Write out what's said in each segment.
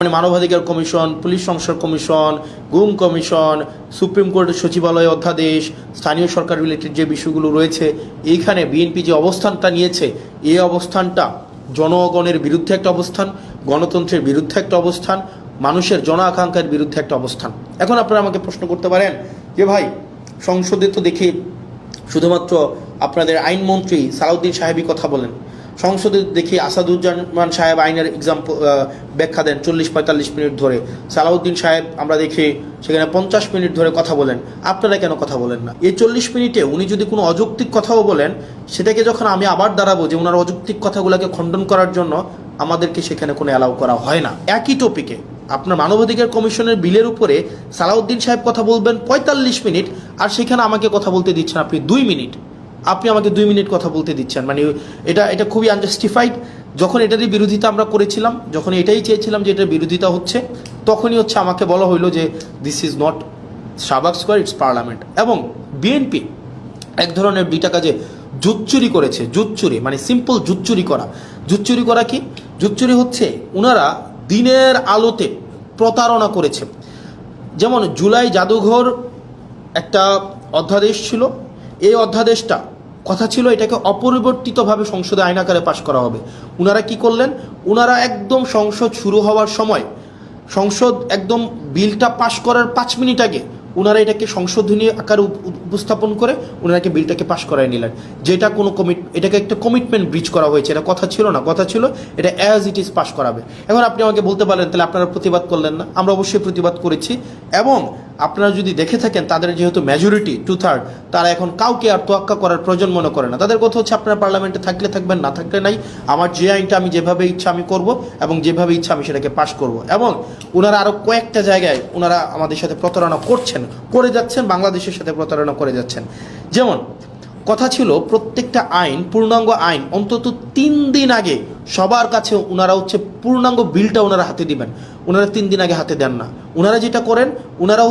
মানে মানবাধিকার commission, police সংস্কার কমিশন, গুম কমিশন, সুপ্রিম কোর্টের সচিবালয় অধ্যাদেশ, স্থানীয় সরকার রিলেটেড যে বিষয়গুলো রয়েছে, এইখানে বিএনপি যে অবস্থানটা নিয়েছে, এই অবস্থানটা জনগণের বিরুদ্ধে একটা অবস্থান, গণতন্ত্রের বিরুদ্ধে একটা অবস্থান, মানুষের জন আকাঙ্ক্ষার বিরুদ্ধে একটা অবস্থান। এখন আপনারা আমাকে প্রশ্ন করতে পারেন যে ভাই, সংসদে তো দেখি শুধুমাত্র আপনাদের আইনমন্ত্রী সালাউদ্দিন সাহেবই কথা বলেন, সংসদে দেখি আসাদুজ্জামান সাহেব আইনের ব্যাখ্যা দেন 40-45 মিনিট ধরে, সালাউদ্দিন সাহেব আমরা দেখি সেখানে 50 মিনিট ধরে কথা বলেন, আপনারা কেন কথা বলেন না? এই 40 মিনিটে উনি যদি কোনো অযৌক্তিক কথাও বলেন, সেটাকে যখন আমি আবার দাঁড়াবো যে ওনার অযৌক্তিক কথাগুলোকে খণ্ডন করার জন্য, আমাদেরকে সেখানে কোনো অ্যালাউ করা হয় না। একই টপিকে আপনার মানবাধিকার কমিশনের বিলের উপরে সালাউদ্দিন সাহেব কথা বলবেন 45 মিনিট, আর সেখানে আমাকে কথা বলতে দিচ্ছেন আপনি 2 মিনিট। আপনি আমাকে 2 মিনিট কথা বলতে দিচ্ছেন, মানে এটা খুবই আনজাস্টিফাইড। যখন এটারই বিরোধিতা আমরা করেছিলাম, যখন এটাই চেয়েছিলাম যে এটার বিরোধিতা হচ্ছে, তখনই আমাকে বলা হইলো যে this is not Shahbag square, it's parliament. এবং বিএনপি এক ধরনের দুইটা কাজে জুচ্চুরি করেছে। জুচ্চুরি মানে সিম্পল জুচ্চুরি করা। জুচ্চুরি করা কি? জুচ্চুরি হচ্ছে ওনারা দিনের আলোতে প্রতারণা করেছে। যেমন জুলাই জাদুঘর একটা অধ্যাদেশ ছিল, এই অধ্যাদেশটা কথা ছিল এটাকে অপরিবর্তিতভাবে সংসদে আইন আকারে পাশ করা হবে। ওনারা কি করলেন? ওনারা একদম সংসদ শুরু হওয়ার সময়, সংসদ একদম বিলটা পাশ করার 5 মিনিট আগে ওনারা এটাকে সংশোধনী আকারে উপস্থাপন করে ওনারাকে বিলটাকে পাশ করায় নিলেন, যেটা কোনো এটাকে একটা কমিটমেন্ট ব্রিচ করা হয়েছে। এটা কথা ছিল না, কথা ছিল এটা অ্যাজ ইট ইজ পাশ করাবে। এখন আপনি আমাকে বলতে পারেন তাহলে আপনারা প্রতিবাদ করলেন না? আমরা অবশ্যই প্রতিবাদ করেছি, এবং আপনারা যদি দেখে থাকেন তাদের যেহেতু মেজরিটি 2/3, তারা এখন কাউকে আর তোয়াক্কা করার প্রয়োজন মনে করে না। তাদের কথা হচ্ছে আপনারা পার্লামেন্টে থাকলে থাকবেন, না থাকলে নাই, আমার যে আইনটা আমি যেভাবে ইচ্ছা আমি করব, এবং যেভাবে ইচ্ছা আমি সেটাকে পাশ করব। এবং ওনারা আরও কয়েকটা জায়গায় ওনারা আমাদের সাথে প্রতারণা করে যাচ্ছেন, বাংলাদেশের সাথে প্রতারণা করে যাচ্ছেন। যেমন কথা ছিল প্রত্যেকটা আইন, পূর্ণাঙ্গ আইন অন্তত 3 দিন আগে সবার কাছে ওনারা পূর্ণাঙ্গ বিলটা ওনারা হাতে দিবেন। ওনারা 3 দিন আগে হাতে দেন না। ওনারা যেটা করেন, ওনারা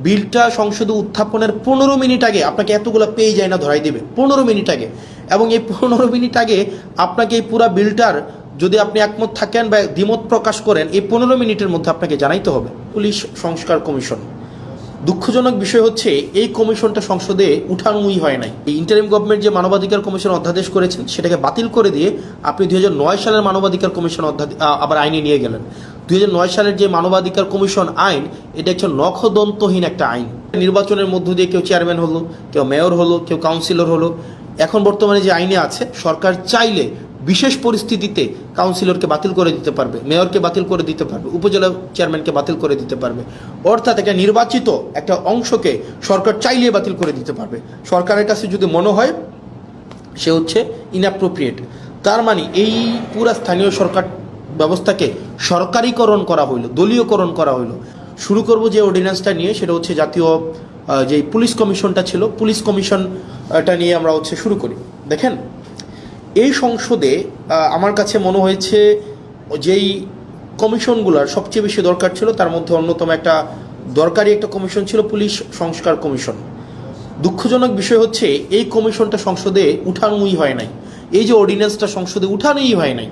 বিলটা সংসদে উত্থাপনের 15 মিনিট আগে আপনাকে এতগুলো পেয়ে যায় না ধরাই দেবে 15 মিনিট আগে। এবং এই 15 মিনিট আগে আপনাকে এই পুরো বিলটার যদি আপনি একমত থাকেন বা দ্বিমত প্রকাশ করেন, এই 15 মিনিটের মধ্যে আপনাকে জানাইতে হবে। পুলিশ সংস্কার কমিশন, দুঃখজনক বিষয় হচ্ছে এই কমিশনটা সংসদে উঠানোই হয় নাই। এই ইন্টারিম গভর্নমেন্ট যে মানবাধিকার কমিশন অধ্যাদেশ করেছেন, সেটাকে বাতিল করে দিয়ে আপনি 2009 সালের মানবাধিকার কমিশন আবার আইনে নিয়ে গেলেন। 2009 সালের যে মানবাধিকার কমিশন আইন, এটা একটা নখদন্তহীন একটা আইন। নির্বাচনের মধ্য দিয়ে কেউ চেয়ারম্যান হলো, কেউ মেয়র হলো, কেউ কাউন্সিলর হলো। এখন বর্তমানে যে আইনে আছে, সরকার চাইলে বিশেষ পরিস্থিতিতে কাউন্সিলরকে বাতিল করে দিতে পারবে, মেয়রকে বাতিল করে দিতে পারবে, উপজেলা চেয়ারম্যানকে বাতিল করে দিতে পারবে। অর্থাৎ একটা নির্বাচিত একটা অংশকে সরকার চাইলে বাতিল করে দিতে পারবে। সরকারের কাছে যদি মনে হয় সে ইনঅ্যাপ্রোপ্রিয়েট, তার মানে এই পুরা স্থানীয় সরকার ব্যবস্থাকে সরকারিকরণ করা হইলো, দলীয়করণ করা হইলো। শুরু করব যে অর্ডিন্যান্সটা নিয়ে, সেটা জাতীয় যে পুলিশ কমিশনটা ছিল, পুলিশ কমিশনটা নিয়ে আমরা শুরু করি। দেখেন, এই সংসদে আমার কাছে মনে হয়েছে যেই কমিশনগুলোর সবচেয়ে বেশি দরকার ছিল, তার মধ্যে অন্যতম একটা দরকারি একটা কমিশন ছিল পুলিশ সংস্কার কমিশন। দুঃখজনক বিষয় হচ্ছে এই কমিশনটা সংসদে উঠানোই হয় নাই। এই যে অর্ডিন্যান্সটা সংসদে উঠানোই হয় নাই,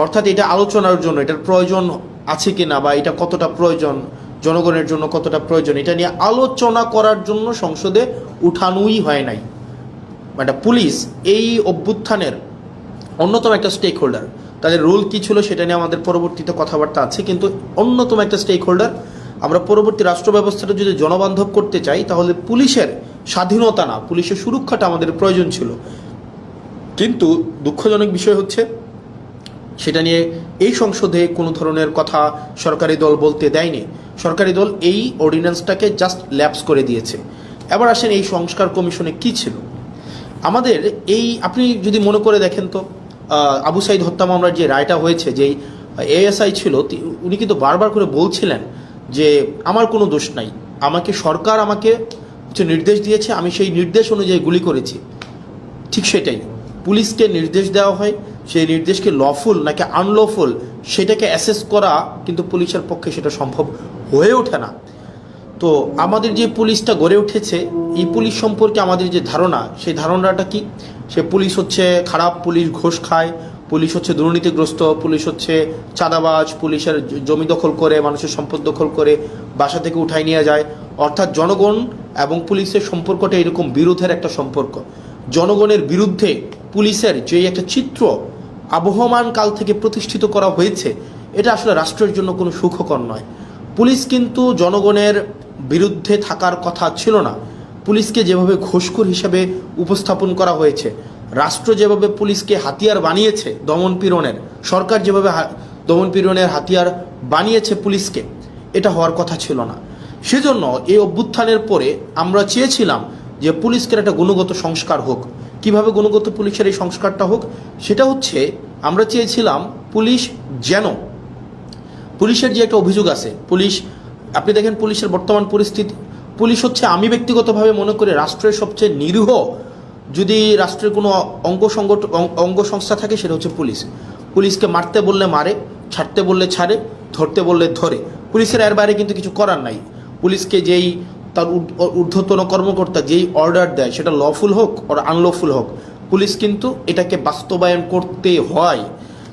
অর্থাৎ এটা আলোচনার জন্য এটার প্রয়োজন আছে কি না, বা এটা কতটা প্রয়োজন, জনগণের জন্য কতটা প্রয়োজন, এটা নিয়ে আলোচনা করার জন্য সংসদে উঠানোই হয় নাই। মানে পুলিশ এই অভ্যুত্থানের অন্যতম একটা স্টেক হোল্ডার। তাদের রোল কী ছিল সেটা নিয়ে আমাদের পরবর্তীতে কথাবার্তা আছে, কিন্তু অন্যতম একটা স্টেক হোল্ডার। আমরা পরবর্তী রাষ্ট্র ব্যবস্থাটা যদি জনবান্ধব করতে চাই, তাহলে পুলিশের স্বাধীনতা না, পুলিশের সুরক্ষাটা আমাদের প্রয়োজন ছিল। কিন্তু দুঃখজনক বিষয় হচ্ছে সেটা নিয়ে এই সংসদে কোনো ধরনের কথা সরকারি দল বলতে দেয়নি। সরকারি দল এই অর্ডিন্যান্সটাকে জাস্ট ল্যাপস করে দিয়েছে। এবার আসেন এই সংস্কার কমিশনে কি ছিল আমাদের। আপনি যদি মনে করে দেখেন তো, আবু সাইদ হত্যা মামলার যে রায়টা হয়েছে, যেই এএসআই ছিল, উনি কিন্তু বারবার করে বলছিলেন যে আমার কোনো দোষ নাই, সরকার আমাকে নির্দেশ দিয়েছে, আমি সেই নির্দেশ অনুযায়ী গুলি করেছি। ঠিক সেটাই, পুলিশকে নির্দেশ দেওয়া হয়, সেই নির্দেশকে লফুল নাকি আনলফুল সেটাকে অ্যাসেস করা কিন্তু পুলিশের পক্ষে সেটা সম্ভব হয়ে ওঠে না। তো আমাদের যে পুলিশটা গড়ে উঠেছে, এই পুলিশ সম্পর্কে আমাদের যে ধারণা, সেই ধারণাটা কি? সে পুলিশ খারাপ পুলিশ, ঘুষ খায়, পুলিশ হচ্ছে দুর্নীতিগ্রস্ত, পুলিশ হচ্ছে চাঁদাবাজ, পুলিশের জমি দখল করে, মানুষের সম্পদ দখল করে বাসা থেকে উঠাই নিয়ে যায়। অর্থাৎ জনগণ এবং পুলিশের সম্পর্কটা এরকম বিরোধের একটা সম্পর্ক। জনগণের বিরুদ্ধে পুলিশের যে একটা চিত্র আবহমান কাল থেকে প্রতিষ্ঠিত করা হয়েছে, এটা আসলে রাষ্ট্রের জন্য কোনো সুখকর নয়। পুলিশ কিন্তু জনগণের বিরুদ্ধে থাকার কথা ছিল না। পুলিশকে যেভাবে ঘুষখোর হিসেবে উপস্থাপন করা হয়েছে, রাষ্ট্র যেভাবে পুলিশকে হাতিয়ার বানিয়েছে দমনপীড়নের, সরকার যেভাবে দমনপীড়নের হাতিয়ার বানিয়েছে পুলিশকে, এটা হওয়ার কথা ছিল না। সেজন্য এই অভ্যুত্থানের পরে আমরা চেয়েছিলাম যে পুলিশকে একটা গুণগত সংস্কার হোক। কিভাবে গুণগত পুলিশের এই সংস্কারটা হোক, সেটা হচ্ছে আমরা চেয়েছিলাম পুলিশের যে একটা অভিযোগ আছে, আপনি দেখেন পুলিশের বর্তমান পরিস্থিতি, পুলিশ হচ্ছে, আমি ব্যক্তিগতভাবে মনে করি রাষ্ট্রের সবচেয়ে নিরীহ যদি রাষ্ট্রের কোনো অঙ্গ সংস্থা থাকে সেটা হচ্ছে পুলিশ। পুলিশকে মারতে বললে মারে, ছাড়তে বললে ছাড়ে, ধরতে বললে ধরে। পুলিশের এর বাইরে কিন্তু কিছু করার নাই। পুলিশকে যেই তার ঊর্ধ্বতন কর্মকর্তা যেই অর্ডার দেয়, সেটা লফুল হোক আর আনলফুল হোক, পুলিশ কিন্তু এটাকে বাস্তবায়ন করতে হয়।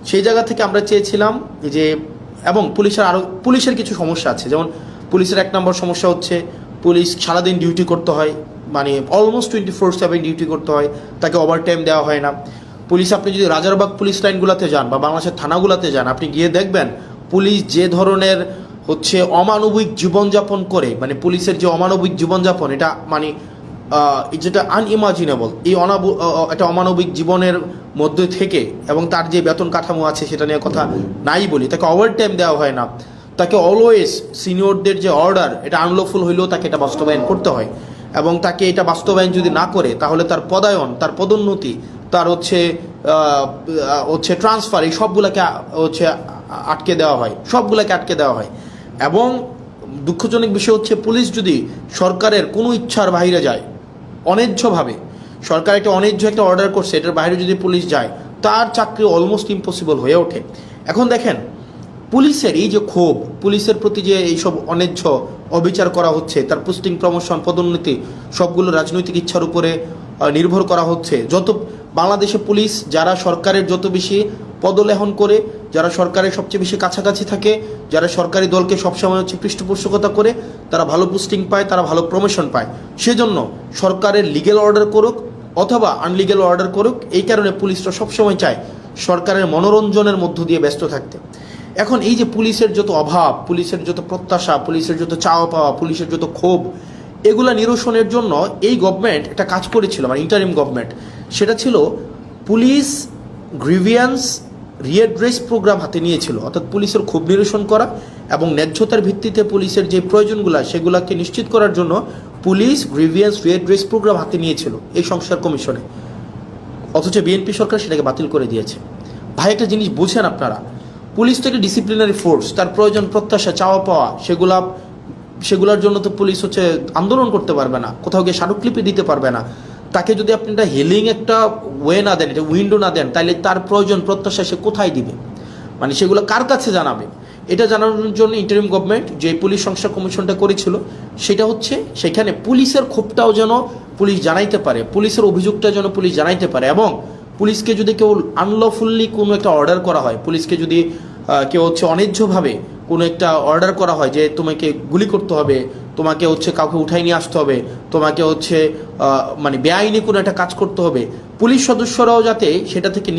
সেই জায়গা থেকে আমরা চেয়েছিলাম যে, এবং পুলিশের কিছু সমস্যা আছে। যেমন পুলিশের 1 নম্বর সমস্যা হচ্ছে পুলিশ সারাদিন ডিউটি করতে হয়, মানে অলমোস্ট 24/7 ডিউটি করতে হয়, তাকে ওভারটাইম দেওয়া হয় না। পুলিশ, আপনি যদি রাজারবাগ পুলিশ লাইনগুলোতে যান বা বাংলাদেশের থানাগুলোতে যান, আপনি গিয়ে দেখবেন পুলিশ যে ধরনের হচ্ছে অমানবিক জীবনযাপন করে, মানে পুলিশের যে অমানবিক জীবনযাপন, এটা মানে যেটা আনইমাজিনেবল, এই একটা অমানবিক জীবনের মধ্যে থেকে, এবং তার যে বেতন কাঠামো আছে সেটা নিয়ে কথা নাই বলি, তাকে ওভারটাইম দেওয়া হয় না, তাকে অলওয়েজ সিনিয়রদের যে অর্ডার, এটা আনলফুল হইলেও তাকে এটা বাস্তবায়ন করতে হয়, এবং তাকে এটা বাস্তবায়ন যদি না করে তাহলে তার পদায়ন, তার পদোন্নতি, তার হচ্ছে ট্রান্সফার, এই সবগুলোকে হচ্ছে আটকে দেওয়া হয়। এবং দুঃখজনক বিষয় হচ্ছে, পুলিশ যদি সরকারের কোনো ইচ্ছার বাইরে যায়, অন্যায্যভাবে সরকার একটা অন্যায্য একটা অর্ডার করছে, এটার বাইরে যদি পুলিশ যায়, তার চাকরি অলমোস্ট ইম্পসিবল হয়ে ওঠে। এখন দেখেন পুলিশের এই যে ক্ষোভ, পুলিশের প্রতি যে এইসব অন্যায্য অবিচার করা হচ্ছে, তার পোস্টিং, প্রমোশন, পদোন্নতি সবগুলো রাজনৈতিক ইচ্ছার উপরে নির্ভর করা হচ্ছে। বাংলাদেশে পুলিশ যারা সরকারের যত বেশি পদলেহন করে, যারা সরকারের সবচেয়ে বেশি কাছাকাছি থাকে, যারা সরকারি দলকে সবসময় হচ্ছে পৃষ্ঠপোষকতা করে, তারা ভালো পোস্টিং পায়, তারা ভালো প্রমোশন পায়। সেজন্য সরকারের লিগ্যাল অর্ডার করুক অথবা আনলিগ্যাল অর্ডার করুক, এই কারণে পুলিশরা সবসময় চায় সরকারের মনোরঞ্জনের মধ্য দিয়ে ব্যস্ত থাকতে। এখন এই যে পুলিশের যত অভাব, পুলিশের যত প্রত্যাশা, পুলিশের যত চাওয়া পাওয়া, পুলিশের যত ক্ষোভ, এগুলা নিরসনের জন্য এই গভর্নমেন্ট একটা কাজ করেছিল, মানে ইন্টারিম গভর্নমেন্ট, সেটা ছিল পুলিশ গ্রিভিয়েন্স রিএড্রেস প্রোগ্রাম হাতে নিয়েছিল। অর্থাৎ পুলিশের ক্ষোভ নিরসন করা এবং ন্যায্যতার ভিত্তিতে পুলিশের যে প্রয়োজনগুলো, সেগুলোকে নিশ্চিত করার জন্য পুলিশ গ্রিভিয়েন্স রিএড্রেস প্রোগ্রাম হাতে নিয়েছিল এই সংস্কার কমিশনে। অথচ বিএনপি সরকার সেটাকে বাতিল করে দিয়েছে। ভাই, একটা জিনিস বুঝেন আপনারা, পুলিশ তো একটা ডিসিপ্লিনারি ফোর্স, তার প্রয়োজন, প্রত্যাশা, চাওয়া পাওয়া, সেগুলোর জন্য তো পুলিশ হচ্ছে আন্দোলন করতে পারবে না, কোথাও গিয়ে স্মারকলিপি দিতে পারবে না। তাকে যদি আপনি একটা হিলিং একটা ওয়ে না দেন, একটা উইন্ডো না দেন, তাহলে তার প্রয়োজন, প্রত্যাশা সে কোথায় দিবে, মানে সেগুলো কার কাছে জানাবে? এটা জানানোর জন্য ইন্টারিম গভর্নমেন্ট যে পুলিশ সংস্কার কমিশনটা করেছিল, সেটা হচ্ছে সেখানে পুলিশের ক্ষোভটাও যেন পুলিশ জানাইতে পারে, পুলিশের অভিযোগটা যেন পুলিশ জানাইতে পারে। এবং পুলিশকে যদি কেউ আনলফুল্লি কোনো একটা অর্ডার করা হয়, পুলিশকে যদি কেউ হচ্ছে অন্যায্যভাবে কোনো একটা অর্ডার করা হয় যে তোমাকে গুলি করতে হবে, তোমাকে হচ্ছে কাউকে উঠাই নিয়ে আসতে হবে, তোমাকে হচ্ছে মানে বেআইনি কোনো একটা কাজ করতে হবে, পুলিশ সদস্যরাও যাতে সেটা থেকে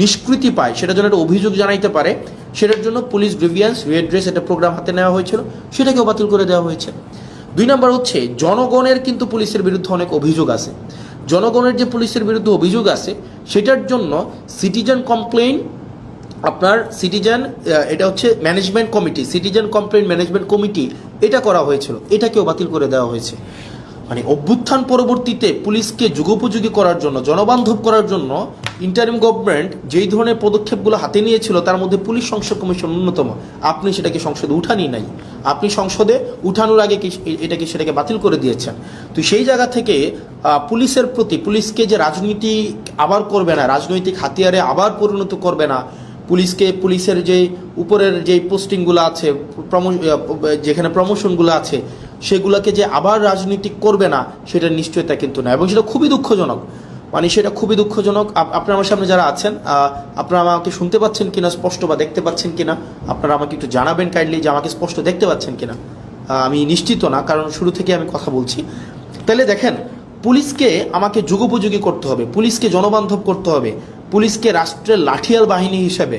নিষ্কৃতি পায়, সেটার জন্য একটা অভিযোগ জানাইতে পারে, সেটার জন্য পুলিশ গ্রিভিয়েন্স রিএড্রেস একটা প্রোগ্রাম হাতে নেওয়া হয়েছিল, সেটাকেও বাতিল করে দেওয়া হয়েছে। 2 নম্বর হচ্ছে, জনগণের কিন্তু পুলিশের বিরুদ্ধে অনেক অভিযোগ আছে। জনগণের যে পুলিশের বিরুদ্ধে অভিযোগ আছে, সেটার জন্য সিটিজেন কমপ্লেইন, এটা হচ্ছে management committee, citizen complain management committee, এটা করা হয়েছিল, এটাকেও বাতিল করে দেওয়া হয়েছে। মানে অভ্যুত্থান পরবর্তীতে পুলিশকে যুগোপযোগী করার জন্য, জনবান্ধব করার জন্য ইন্টারিম গভর্নমেন্ট যেই ধরনের পদক্ষেপগুলো হাতে নিয়েছিল, তার মধ্যে পুলিশ সংস্কার কমিশন অন্যতম। আপনি সেটাকে সংসদে উঠানি নাই, আপনি সংসদে উঠানোর আগে সেটাকে বাতিল করে দিয়েছেন। তো সেই জায়গা থেকে পুলিশের প্রতি, পুলিশকে যে রাজনীতি আবার করবে না, রাজনৈতিক হাতিয়ারে আবার পরিণত করবে না, পুলিশের যে উপরের যে পোস্টিংগুলো আছে, যেখানে প্রমোশনগুলো আছে, সেগুলোকে যে আবার রাজনীতিক করবে না, সেটার নিশ্চয়তা কিন্তু না। এবং সেটা খুবই দুঃখজনক। মানে সেটা খুবই দুঃখজনক। আপনারা আমার সামনে যারা আছেন, আপনারা আমাকে শুনতে পাচ্ছেন কিনা স্পষ্ট, বা দেখতে পাচ্ছেন কিনা আপনারা আমাকে একটু জানাবেন কাইন্ডলি, যে আমাকে স্পষ্ট দেখতে পাচ্ছেন কিনা। আমি নিশ্চিত না, কারণ শুরু থেকে আমি কথা বলছি। তাহলে দেখেন, পুলিশকে আমাকে যুগোপযোগী করতে হবে, পুলিশকে জনবান্ধব করতে হবে, পুলিশকে রাষ্ট্রের লাঠিয়াল বাহিনী হিসেবে,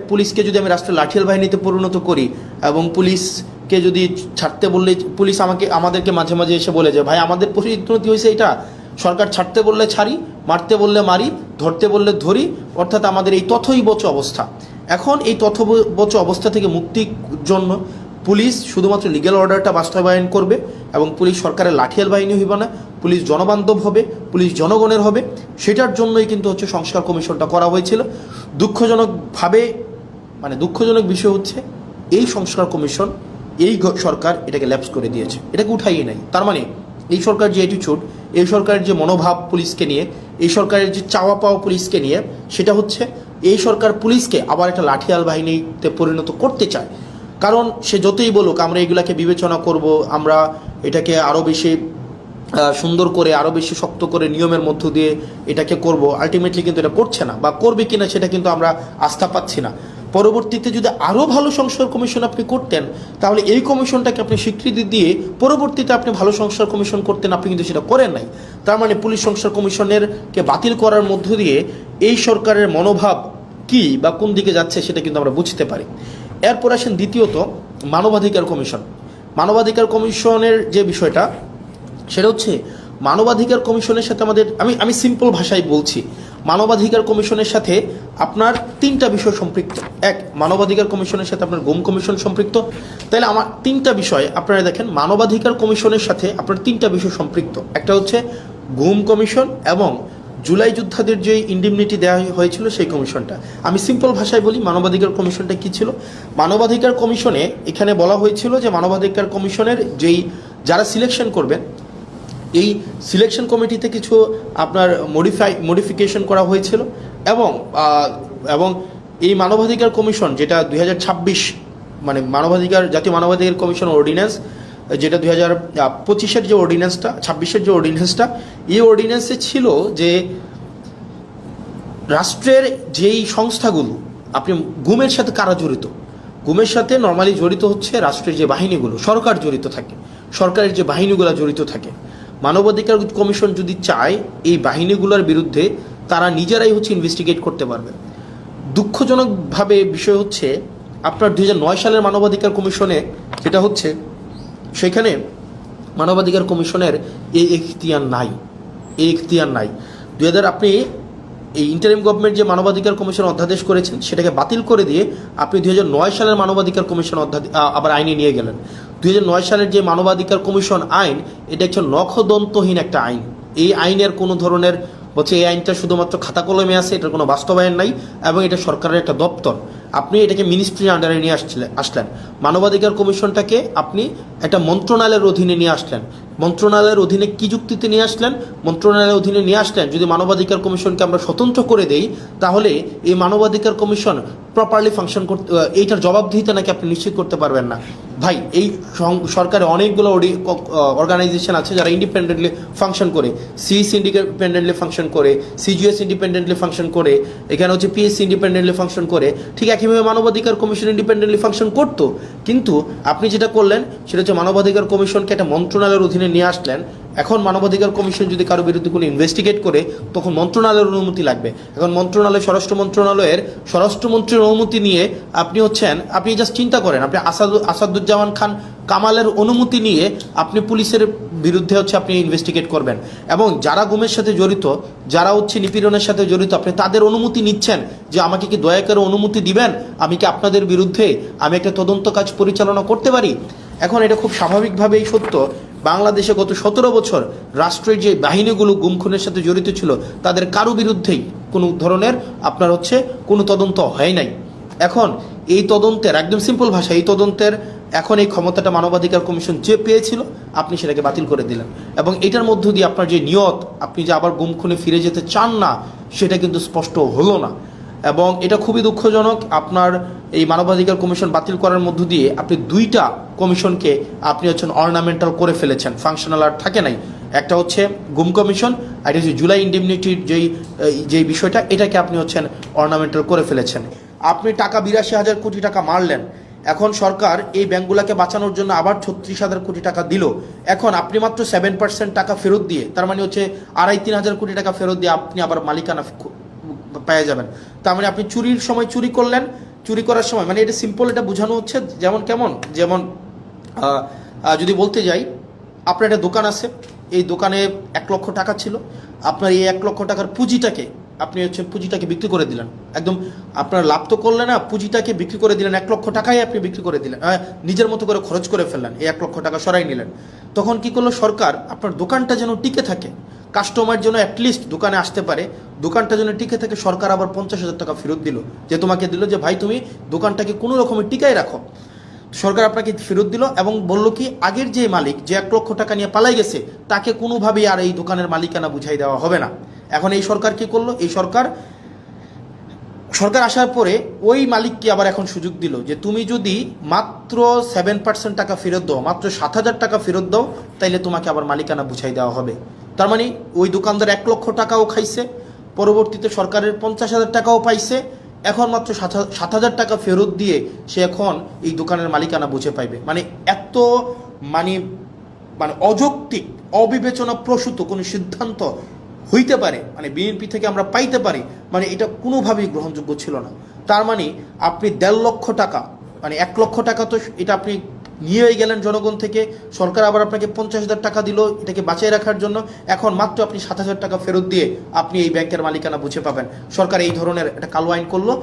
পুলিশকে যদি আমি রাষ্ট্রের লাঠিয়াল বাহিনীতে পরিণত করি, এবং পুলিশকে যদি ছাড়তে বললে, পুলিশ আমাদেরকে মাঝে মাঝে এসে বলে যে ভাই আমাদের পরিণতি হয়েছে এটা, সরকার ছাড়তে বললে ছাড়ি, মারতে বললে মারি, ধরতে বললে ধরি, অর্থাৎ আমাদের এই তথৈবচ অবস্থা। এখন এই তথৈবচ অবস্থা থেকে মুক্তির জন্য পুলিশ শুধুমাত্র লিগ্যাল অর্ডারটা বাস্তবায়ন করবে, এবং পুলিশ সরকারের লাঠিয়াল বাহিনী হইবে না, পুলিশ জনবান্ধব হবে, পুলিশ জনগণের হবে। সেটার জন্যই কিন্তু হচ্ছে সংস্কার কমিশনটা করা হয়েছিল। দুঃখজনক বিষয় হচ্ছে এই সংস্কার কমিশন, এই সরকার এটাকে ল্যাপস করে দিয়েছে, এটাকে উঠাইয়ে নাই। তার মানে এই সরকার যে অ্যাটিটিউড, এই সরকারের যে মনোভাব পুলিশকে নিয়ে, এই সরকারের যে চাওয়া পাওয়া পুলিশকে নিয়ে, সেটা হচ্ছে এই সরকার পুলিশকে আবার একটা লাঠিয়াল বাহিনীতে পরিণত করতে চায়। কারণ সে যতই বলুক আমরা এগুলাকে বিবেচনা করব, আমরা এটাকে আরও বেশি সুন্দর করে, আরও বেশি শক্ত করে নিয়মের মধ্য দিয়ে এটাকে করব, আলটিমেটলি কিন্তু এটা করছে না, বা করবে কিনা সেটা কিন্তু আমরা আস্থা পাচ্ছি না। পরবর্তীতে যদি আরও ভালো সংস্কার কমিশন আপনি করতেন, তাহলে এই কমিশনটাকে আপনি স্বীকৃতি দিয়ে পরবর্তীতে আপনি ভালো সংস্কার কমিশন করতেন, আপনি কিন্তু সেটা করেন নাই। তার মানে পুলিশ সংস্কার কমিশনেরকে বাতিল করার মধ্য দিয়ে এই সরকারের মনোভাব কি বা কোন দিকে যাচ্ছে সেটা কিন্তু আমরা বুঝতে পারি। এরপর আসেন দ্বিতীয়ত মানবাধিকার কমিশন। মানবাধিকার কমিশনের যে বিষয়টা, সেটা হচ্ছে মানবাধিকার কমিশনের সাথে আমি সিম্পল ভাষায় বলছি, মানবাধিকার কমিশনের সাথে আপনার তিনটা বিষয় সম্পৃক্ত। এক, মানবাধিকার কমিশনের সাথে আপনার গুম কমিশন সম্পৃক্ত। তাহলে আমার তিনটা বিষয়, আপনারা দেখেন মানবাধিকার কমিশনের সাথে আপনার তিনটা বিষয় সম্পৃক্ত। একটা হচ্ছে গুম কমিশন, এবং জুলাই যোদ্ধাদের যে ইন্ডিমনিটি দেওয়া হয়েছিল সেই কমিশনটা। আমি সিম্পল ভাষায় বলি মানবাধিকার কমিশনটা কী ছিল। মানবাধিকার কমিশনে এখানে বলা হয়েছিল যে মানবাধিকার কমিশনের যারা সিলেকশন করবেন, এই সিলেকশন কমিটিতে কিছু আপনার মডিফিকেশন করা হয়েছিল, এবং এই মানবাধিকার কমিশন যেটা 2026 মানে জাতীয় মানবাধিকার কমিশন অর্ডিন্যান্স, যেটা 2025-এর যে অর্ডিন্যান্সটা, 26-এর যে অর্ডিন্যান্সটা, এই অর্ডিন্যান্সে ছিল যে রাষ্ট্রের যেই সংস্থাগুলো, আপনি গুমের সাথে কারা জড়িত, গুমের সাথে নর্মালি জড়িত হচ্ছে রাষ্ট্রের যে বাহিনীগুলো, সরকার জড়িত থাকে, সরকারের যে বাহিনীগুলো জড়িত থাকে। মানবাধিকার কমিশন যদি চায় এই বাহিনীগুলোর বিরুদ্ধে, তারা নিজেরাই হচ্ছে ইনভেস্টিগেট করতে পারবে। দুঃখজনকভাবে বিষয় হচ্ছে আপনার 2009 সালের মানবাধিকার কমিশনে যেটা হচ্ছে, সেখানে মানবাধিকার কমিশনের এই এখতিয়ার নাই। আপনি এই ইন্টারিম গভর্নমেন্ট যে মানবাধিকার কমিশন অধ্যাদেশ করেছেন, সেটাকে বাতিল করে দিয়ে আপনি 2009 সালের মানবাধিকার কমিশন আবার আইনে নিয়ে গেলেন। 2009 সালের যে মানবাধিকার কমিশন আইন, এটা একটা নখদন্তহীন একটা আইন। এই আইনের কোনো ধরনের এই আইনটা শুধুমাত্র খাতা কলমে আছে, এটার কোনো বাস্তবায়ন নাই, এবং এটা সরকারের একটা দপ্তর। আপনি এটাকে মিনিস্ট্রির আন্ডারে নিয়ে আসলেন। মানবাধিকার কমিশনটাকে আপনি একটা মন্ত্রণালয়ের অধীনে নিয়ে আসলেন। মন্ত্রণালয়ের অধীনে কি যুক্তিতে নিয়ে আসলেন? মন্ত্রণালয়ের অধীনে নিয়ে আসলেন যদি মানবাধিকার কমিশনকে আমরা স্বতন্ত্র করে দেই, তাহলে এই মানবাধিকার কমিশন প্রপারলি ফাংশন করতে, এইটার জবাবদিহিতা নাকি আপনি নিশ্চিত করতে পারবেন না। ভাই, এই সরকারে অনেকগুলো অর্গানাইজেশন আছে যারা ইন্ডিপেন্ডেন্টলি ফাংশন করে। সিইসি ইন্ডিপেন্ডেন্টলি ফাংশন করে, সিজিএস ইন্ডিপেন্ডেন্টলি ফাংশন করে, এখানে হচ্ছে পিএসসি ইন্ডিপেন্ডেন্টলি ফাংশন করে। ঠিক একইভাবে মানবাধিকার কমিশন ইন্ডিপেন্ডেন্টলি ফাংশন করতো, কিন্তু আপনি যেটা করলেন সেটা হচ্ছে মানবাধিকার কমিশনকে একটা মন্ত্রণালয়ের অধীনে নিয়ে আসলেন। এখন মানবাধিকার কমিশন যদি কারো বিরুদ্ধে কোনো ইনভেস্টিগেট করে, তখন মন্ত্রণালয়ের অনুমতি লাগবে। এখন স্বরাষ্ট্রমন্ত্রীর অনুমতি নিয়ে আপনি জাস্ট চিন্তা করেন, আপনি আসাদুজ্জামান খান কামালের অনুমতি নিয়ে আপনি পুলিশের বিরুদ্ধে আপনি ইনভেস্টিগেট করবেন, এবং যারা গুমের সাথে জড়িত, যারা নিপীড়নের সাথে জড়িত, আপনি তাদের অনুমতি নিচ্ছেন যে আমাকে কি দয়া করে অনুমতি দিবেন, আমি কি আপনাদের বিরুদ্ধে একটা তদন্ত কাজ পরিচালনা করতে পারি। এখন এটা খুব স্বাভাবিকভাবেই সত্য, বাংলাদেশে গত 17 বছর রাষ্ট্রের যে বাহিনীগুলো গুম খুনের সাথে জড়িত ছিল, তাদের কারো বিরুদ্ধেই কোনো ধরনের কোনো তদন্ত হয় নাই। এখন এই তদন্তের, একদম সিম্পল ভাষা, এই তদন্তের এখন এই ক্ষমতাটা মানবাধিকার কমিশন যে পেয়েছিল, আপনি সেটাকে বাতিল করে দিলেন, এবং এটার মধ্য দিয়ে আপনার যে নিয়ত, আপনি যে আবার গুম খুনে ফিরে যেতে চান না, সেটা কিন্তু স্পষ্ট হলো না। এবং এটা খুবই দুঃখজনক, আপনার এই মানবাধিকার কমিশন বাতিল করার মধ্য দিয়ে আপনি দুইটা কমিশনকে আপনি অর্নামেন্টাল করে ফেলেছেন, ফাংশনাল আর থাকে নাই। একটা হচ্ছে গুম কমিশন, আর এটা হচ্ছে জুলাই ইন্ডেমনিটির যেই বিষয়টা, এটাকে আপনি হচ্ছেন অর্নামেন্টাল করে ফেলেছেন। আপনি টাকা 82,000 কোটি টাকা মারলেন, এখন সরকার এই ব্যাংকগুলোকে বাঁচানোর জন্য আবার 36,000 কোটি টাকা দিল। এখন আপনি মাত্র 7% টাকা ফেরত দিয়ে, তার মানে হচ্ছে 2,500-3,000 কোটি টাকা ফেরত দিয়ে আপনি আবার মালিকানা পেয়ে যাবেন। তার মানে আপনি চুরির সময় চুরি করলেন, চুরি করার সময়, মানে এটা সিম্পল, এটা বোঝানো হচ্ছে যেমন যদি বলতে যাই, আপনার একটা দোকান আছে, এই দোকানে 1 লক্ষ টাকা ছিল, আপনার এই 1 লক্ষ টাকার পুঁজিটাকে পুঁজিটাকে বিক্রি করে দিলেন, একদম আপনার লাভ তো করলেন না, পুঁজিটাকে বিক্রি করে দিলেন, 1 লক্ষ টাকাই আপনি বিক্রি করে দিলেন, নিজের মতো করে খরচ করে ফেললেন, এই 1 লক্ষ টাকা সরাই নিলেন। তখন কি করলো সরকার, আপনার দোকানটা যেন টিকে থাকে, কাস্টমার যেন অ্যাটলিস্ট দোকানে আসতে পারে, দোকানটা যেন টিকে থাকে, সরকার আবার 50,000 টাকা ফেরত দিল, যে তোমাকে দিল যে ভাই তুমি দোকানটাকে কোনো রকমে টিকাই রাখো। সরকার আপনাকে ফেরত দিল এবং বলল কি, আগের যে মালিক যে 1 লক্ষ টাকা নিয়ে পালাই গেছে তাকে কোনোভাবেই আর এই দোকানের মালিকানা বুঝাই দেওয়া হবে না। এখন এই সরকার কি করলো, এই সরকার আসার পরে ওই মালিককে আবার এখন সুযোগ দিল যে তুমি যদি মাত্র 7% টাকা ফেরত দাও, মাত্র 7,000 টাকা ফেরত দাও, তাইলে তোমাকে আবার মালিকানা বুঝাই দেওয়া হবে। তার মানে ওই দোকানদার 1 লক্ষ টাকাও খাইছে, পরবর্তীতে সরকারের 50,000 টাকাও পাইছে, এখন মাত্র 7,000 টাকা ফেরত দিয়ে সে এখন এই দোকানের মালিকানা বুঝে পাইবে। মানে এত মানে অযৌক্তিক, অবিবেচনা প্রসূত কোনো সিদ্ধান্ত হইতে পারে, মানে বিএনপি থেকে আমরা পাইতে পারি, মানে এটা কোনোভাবেই গ্রহণযোগ্য ছিল না। তার মানে আপনি 1.5 লক্ষ টাকা, মানে 1 লক্ষ টাকা তো এটা আপনি নিয়েই গেলেন জনগণ থেকে, সরকার আবার আপনাকে 50,000 টাকা দিল এটাকে বাঁচিয়ে রাখার জন্য, এখন মাত্র আপনি 7,000 টাকা ফেরত দিয়ে আপনি এই ব্যাংকের মালিকানা বুঝে পাবেন। সরকার এই ধরনের একটা কালো আইন করলো,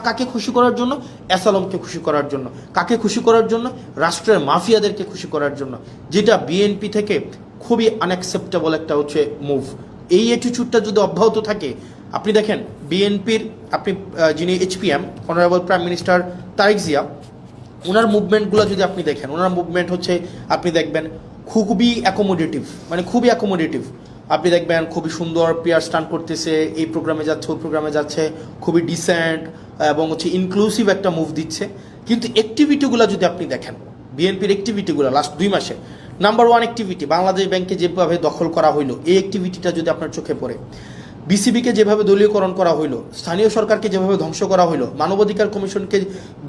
কাকে খুশি করার জন্য? অ্যাসালমকে খুশি করার জন্য। কাকে খুশি করার জন্য? রাষ্ট্রের মাফিয়াদেরকে খুশি করার জন্য, যেটা বিএনপি থেকে খুবই আনঅ্যাকসেপ্টেবল একটা হচ্ছে মুভ। এই অ্যাটিটিউডটা যদি অব্যাহত থাকে, আপনি দেখেন বিএনপির যিনি HPM honourable prime minister Tarique Zia, ওনার মুভমেন্টগুলো যদি আপনি দেখেন, ওনার মুভমেন্ট হচ্ছে আপনি দেখবেন খুবই অ্যাকোমোডেটিভ, মানে খুবই অ্যাকোমোডেটিভ। আপনি দেখবেন খুবই সুন্দর পেয়ার স্টান্ট করতেছে, এই প্রোগ্রামে যাচ্ছে ওই প্রোগ্রামে যাচ্ছে, খুবই ডিসেন্ট এবং হচ্ছে ইনক্লুসিভ একটা মুভ দিচ্ছে। কিন্তু অ্যাক্টিভিটিগুলো যদি আপনি দেখেন, বিএনপির অ্যাক্টিভিটিগুলো লাস্ট 2 মাসে, নাম্বার 1 অ্যাক্টিভিটি বাংলাদেশ ব্যাংকে যেভাবে দখল করা হইলো, এই অ্যাক্টিভিটিটা যদি আপনার চোখে পড়ে, বিসিবিকে যেভাবে দলীয়করণ করা হইলো, স্থানীয় সরকারকে যেভাবে ধ্বংস করা হইলো, মানবাধিকার কমিশনকে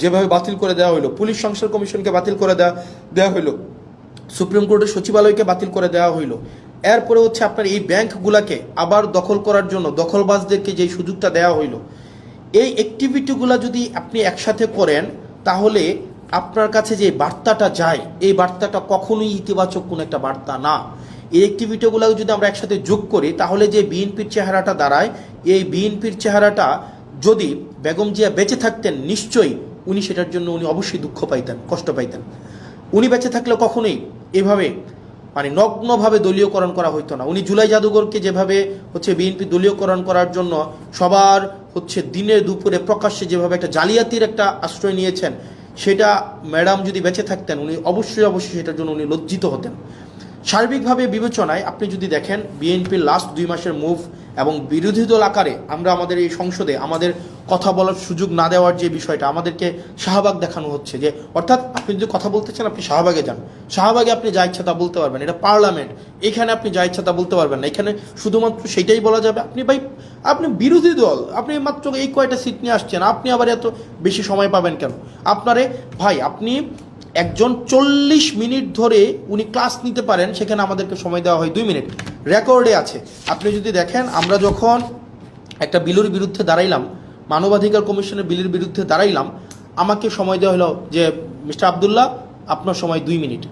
যেভাবে বাতিল করে দেওয়া হইলো, পুলিশ সংস্কার কমিশনকে বাতিল করে দেওয়া হইলো, সুপ্রিম কোর্টের সচিবালয়কে বাতিল করে দেওয়া হইলো, এরপরে হচ্ছে আপনার এই ব্যাংকগুলোকে আবার দখল করার জন্য দখলবাজদেরকে যেই সুযোগটা দেওয়া হইলো, এই অ্যাক্টিভিটিগুলো যদি আপনি একসাথে করেন, তাহলে আপনার কাছে যে বার্তাটা যায়, এই বার্তাটা কখনোই ইতিবাচক কোনো একটা বার্তা না। এই অ্যাক্টিভিটিগুলো যদি আমরা একসাথে যোগ করি, তাহলে যে বিএনপির চেহারাটা দাঁড়ায়, এই বিএনপির চেহারাটা যদি বেগম জিয়া বেঁচে থাকতেন, নিশ্চয়ই উনি সেটার জন্য অবশ্যই দুঃখ পাইতেন, কষ্ট পাইতেন। উনি বেঁচে থাকলে কখনোই এভাবে মানে নগ্নভাবে দলীয়করণ করা হইতো না। উনি জুলাই জাদুঘরকে যেভাবে হচ্ছে বিএনপি দলীয়করণ করার জন্য সবার হচ্ছে দিনে দুপুরে প্রকাশ্যে যেভাবে একটা জালিয়াতির একটা আশ্রয় নিয়েছেন, সেটা ম্যাডাম যদি বেঁচে থাকতেন উনি অবশ্যই সেটার জন্য উনি লজ্জিত হতেন। সার্বিকভাবে বিবেচনায় আপনি যদি দেখেন বিএনপির লাস্ট 2 মাসের মুভ এবং বিরোধী দল আকারে আমরা আমাদের এই সংসদে আমাদের কথা বলার সুযোগ না দেওয়ার যে বিষয়টা, আমাদেরকে শাহবাগ দেখানো হচ্ছে, যে অর্থাৎ আপনি যদি কথা বলতে চান আপনি শাহবাগে যান, শাহবাগে আপনি যা ইচ্ছা তা বলতে পারবেন, এটা পার্লামেন্ট, এখানে আপনি যা ইচ্ছা তা বলতে পারবেন না, এখানে শুধুমাত্র সেটাই বলা যাবে। আপনি বিরোধী দল, আপনি মাত্র এই কয়টা সিট নিয়ে আসছেন, আপনি আবার এত বেশি সময় পাবেন কেন? আপনি একজন 40 মিনিট ধরে উনি ক্লাস নিতে পারেন, সেখানে আমাদেরকে সময় দেওয়া হয় 2 মিনিট, রেকর্ডে আছে। আপনি যদি দেখেন, আমরা যখন একটা বিলের বিরুদ্ধে দাঁড়াইলাম, মানবাধিকার কমিশনের বিলের বিরুদ্ধে দাঁড়াইলাম, আমাকে সময় দেওয়া হলো যে মিস্টার আবদুল্লাহ আপনার সময় 2 মিনিট।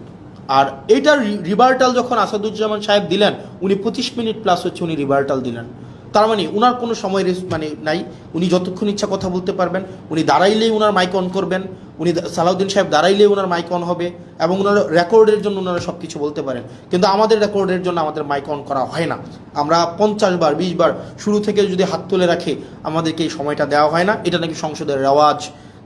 আর এইটার রিভার্টাল যখন আসাদুজ্জামান সাহেব দিলেন, উনি 25 মিনিট প্লাস হচ্ছে উনি রিভার্টাল দিলেন। তার মানে উনার কোনো সময় নাই, উনি যতক্ষণ ইচ্ছা কথা বলতে পারবেন, উনি দাঁড়াইলেই উনার মাইক অন করবেন, উনি সালাউদ্দিন সাহেব দাঁড়াইলেই উনার মাইক অন হবে, এবং উনার রেকর্ডের জন্য ওনারা সব কিছু বলতে পারেন। কিন্তু আমাদের রেকর্ডের জন্য আমাদের মাইক অন করা হয় না। আমরা 50 বার 20 বার শুরু থেকে যদি হাত তুলে রাখি, আমাদেরকে এই সময়টা দেওয়া হয় না। এটা নাকি সংসদের রেওয়াজ।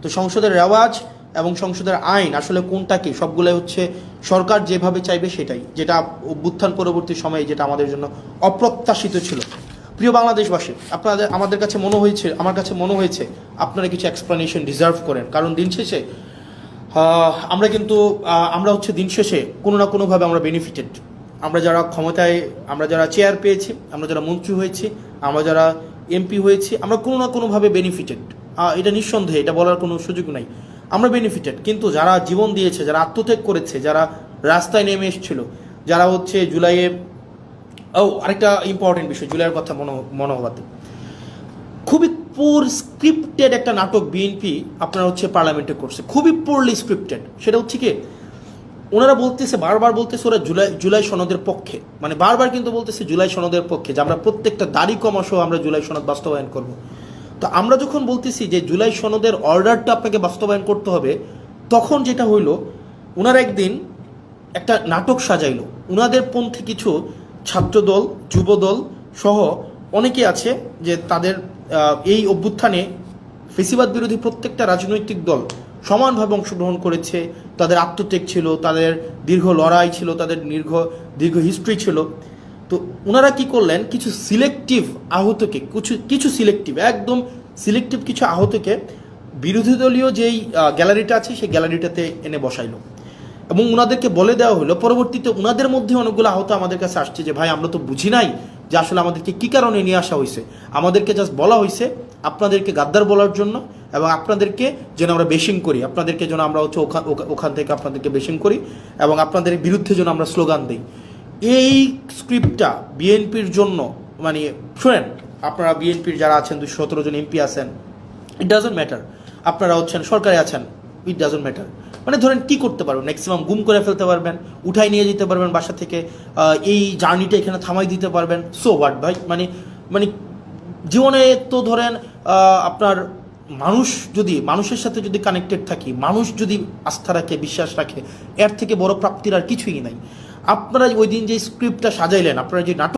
তো সংসদের রেওয়াজ এবং সংসদের আইন আসলে কোনটা কি, সবগুলোই হচ্ছে সরকার যেভাবে চাইবে সেটাই, যেটা অভ্যুত্থান পরবর্তী সময়ে যেটা আমাদের জন্য অপ্রত্যাশিত ছিল। প্রিয় বাংলাদেশবাসী, আমার কাছে মনে হয়েছে আপনারা কিছু এক্সপ্লানেশন ডিজার্ভ করেন, কারণ দিন শেষে আমরা হচ্ছে দিন শেষে কোনো না কোনোভাবে আমরা বেনিফিটেড। আমরা যারা ক্ষমতায়, আমরা যারা চেয়ার পেয়েছি, আমরা যারা মন্ত্রী হয়েছি, আমরা যারা এমপি হয়েছি, আমরা কোনো না কোনোভাবে বেনিফিটেড, এটা নিঃসন্দেহে, এটা বলার কোনো সুযোগ নাই, আমরা বেনিফিটেড। কিন্তু যারা জীবন দিয়েছে, যারা আত্মত্যাগ করেছে, যারা রাস্তায় নেমে এসেছিল, যারা হচ্ছে জুলাইয়ে, আরেকটা ইম্পর্টেন্ট বিষয় জুলাইয়ের কথা মনে হওয়াতে, খুবই পোর স্ক্রিপ্টেড একটা নাটক বিএনপি আপনার হচ্ছে পার্লামেন্টে করছে, খুবই পোরলি স্ক্রিপ্টেড। সেটা হচ্ছে কি, ওনারা বলতেছে, বারবার বলতেছে ওরা জুলাই সনদের পক্ষে, মানে বারবার কিন্তু বলতেছে জুলাই সনদের পক্ষে, যে আমরা প্রত্যেকটা দাড়ি কমা সহ আমরা জুলাই সনদ বাস্তবায়ন করব। তো আমরা যখন বলতেছি যে জুলাই সনদের অর্ডারটা আপনাকে বাস্তবায়ন করতে হবে, তখন যেটা হইলো, ওনারা একদিন একটা নাটক সাজাইলো। ওনাদের পন্থী কিছু ছাত্রদল, যুবদল সহ অনেকে আছে যে তাদের এই অভ্যুত্থানে ফেসিবাদ বিরোধী প্রত্যেকটা রাজনৈতিক দল সমানভাবে অংশগ্রহণ করেছে, তাদের আত্মত্যাগ ছিল, তাদের দীর্ঘ লড়াই ছিল, তাদের দীর্ঘ হিস্ট্রি ছিল। তো ওনারা কি করলেন, কিছু সিলেক্টিভ আহতকে, কিছু সিলেক্টিভ, একদম সিলেক্টিভ কিছু আহতকে বিরোধী দলীয় যেই গ্যালারিটা আছে সেই গ্যালারিটাতে এনে বসাইলো, এবং ওনাদেরকে বলে দেওয়া হলো, পরবর্তীতে ওনাদের মধ্যে অনেকগুলো আহত আমাদের কাছে আসছে যে ভাই আমরা তো বুঝি নাই যে আসলে আমাদেরকে কী কারণে নিয়ে আসা হয়েছে, আমাদেরকে জাস্ট বলা হয়েছে আপনাদেরকে গাদ্দার বলার জন্য, এবং আপনাদেরকে যেন আমরা বেশিং করি, আপনাদেরকে যেন আমরা হচ্ছে ওখান থেকে আপনাদেরকে বেশিং করি, এবং আপনাদের বিরুদ্ধে যেন আমরা স্লোগান দিই। এই স্ক্রিপ্টটা বিএনপির জন্য, মানে শোনেন, আপনারা বিএনপির যারা আছেন 217 জন এমপি আছেন, ইট ডাজন্ট ম্যাটার, আপনারা হচ্ছেন সরকারে আছেন, ইট ডাজন্ট ম্যাটার, মানে ধরেন কি করতে পারবেন, ম্যাক্সিমাম গুম করে ফেলতে পারবেন, উঠাই নিয়ে যেতে পারবেন বাসা থেকে, এই জার্নিটা এখানে থামাই দিতে পারবেন, সো হোয়াট ভাই, মানে জীবনে তো ধরেন আপনার মানুষ যদি, মানুষের সাথে যদি কানেক্টেড থাকি, মানুষ যদি আস্থা রাখে, বিশ্বাস রাখে, এর থেকে বড় প্রাপ্তির আর কিছুই নাই। আপনারা ওই দিন যে স্ক্রিপ্টটা সাজাইলেন, আপনারা যে নাটক